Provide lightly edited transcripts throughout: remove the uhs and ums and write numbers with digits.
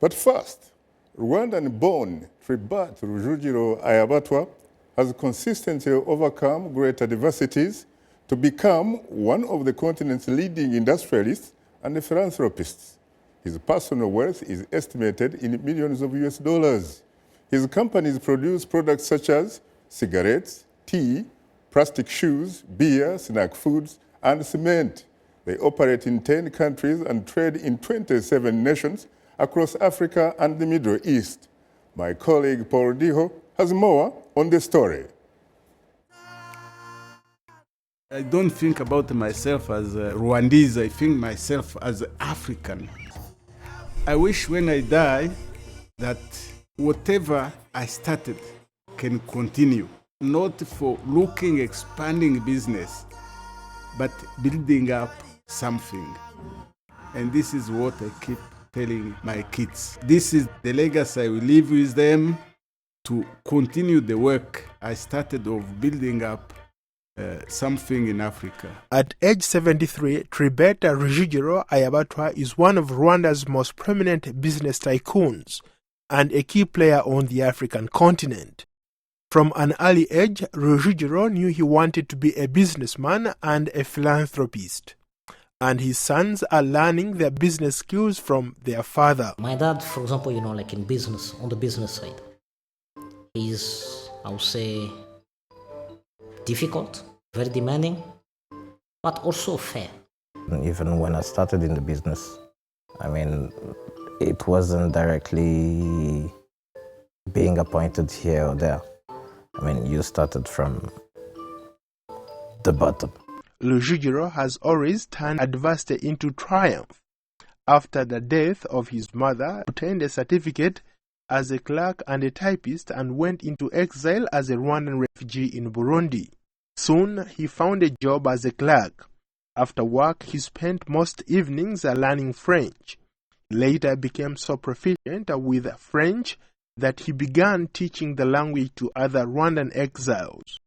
But first, Rwandan-born Tribert Rujugiro Ayabatwa has consistently overcome great adversities to become one of the continent's leading industrialists and philanthropists. His personal wealth is estimated in millions of US dollars. His companies produce products such as cigarettes, tea, plastic shoes, beer, snack foods, and cement. They operate in 10 countries and trade in 27 nations across Africa and the Middle East. My colleague Paul Diho has more on the story. I don't think about myself as a Rwandese, I think myself as African. I wish when I die that whatever I started can continue, not for looking, expanding business, but building up something. And this is what I keep telling my kids. This is the legacy I will leave with them, to continue the work I started of building up something in Africa. At age 73, Tribert Rujugiro Ayabatwa is one of Rwanda's most prominent business tycoons and a key player on the African continent. From an early age, Rujugiro knew he wanted to be a businessman and a philanthropist. And his sons are learning their business skills from their father. My dad, for example, like in business, on the business side, is, I would say, difficult, very demanding, but also fair. Even when I started in the business, it wasn't directly being appointed here or there. You started from the bottom. Rujugiro has always turned adversity into triumph. After the death of his mother, he obtained a certificate as a clerk and a typist and went into exile as a Rwandan refugee in Burundi. Soon, he found a job as a clerk. After work, he spent most evenings learning French. He later became so proficient with French that he began teaching the language to other Rwandan exiles.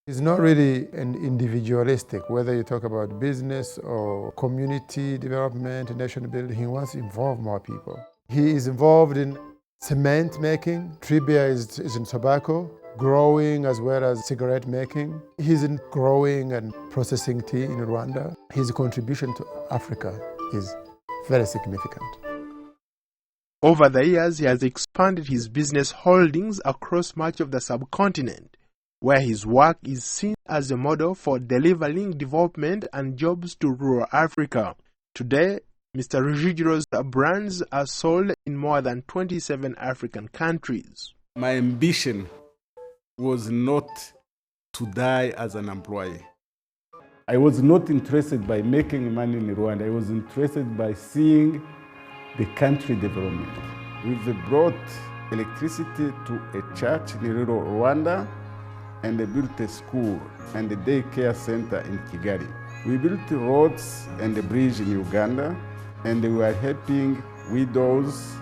It's not really an individualistic, whether you talk about business or community development, nation building. He wants to involve more people. He is involved in cement making. Tribert is in tobacco, growing as well as cigarette making. He's in growing and processing tea in Rwanda. His contribution to Africa is very significant. Over the years, he has expanded his business holdings across much of the subcontinent, where his work is seen as a model for delivering development and jobs to rural Africa. Today, Mr. Rujugiro's brands are sold in more than 27 African countries. My ambition was not to die as an employee. I was not interested by making money in Rwanda. I was interested by seeing the country development. We've brought electricity to a church in rural Rwanda, and they built a school and a daycare center in Kigali. We built roads and a bridge in Uganda, and we are helping widows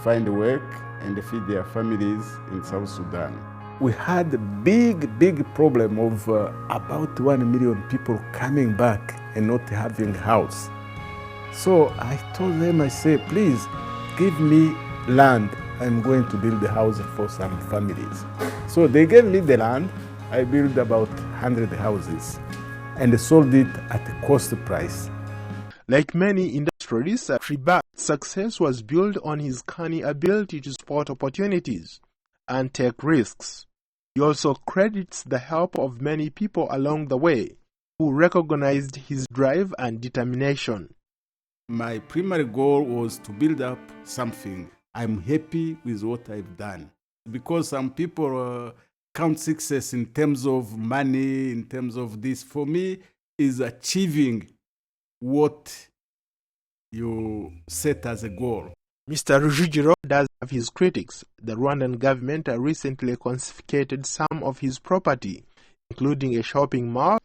find work and feed their families in South Sudan. We had a big problem of about 1 million people coming back and not having a house. So I told them, I said, please give me land. I'm going to build a house for some families. So they gave me the land. I built about 100 houses and sold it at a cost price. Like many industrialists, Tribert's success was built on his canny ability to spot opportunities and take risks. He also credits the help of many people along the way who recognized his drive and determination. My primary goal was to build up something. I'm happy with what I've done. Because some people count success in terms of money, in terms of this. For me, is achieving what you set as a goal. Mr. Rujugiro does have his critics. The Rwandan government recently confiscated some of his property, including a shopping mall.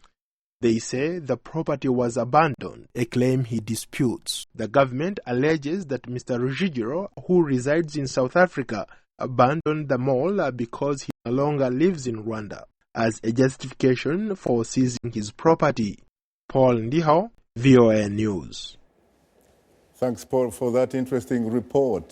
They say the property was abandoned, a claim he disputes. The government alleges that Mr. Rujugiro, who resides in South Africa, abandoned the mall because he no longer lives in Rwanda, as a justification for seizing his property. Paul Ndiho, VOA News. Thanks, Paul, for that interesting report.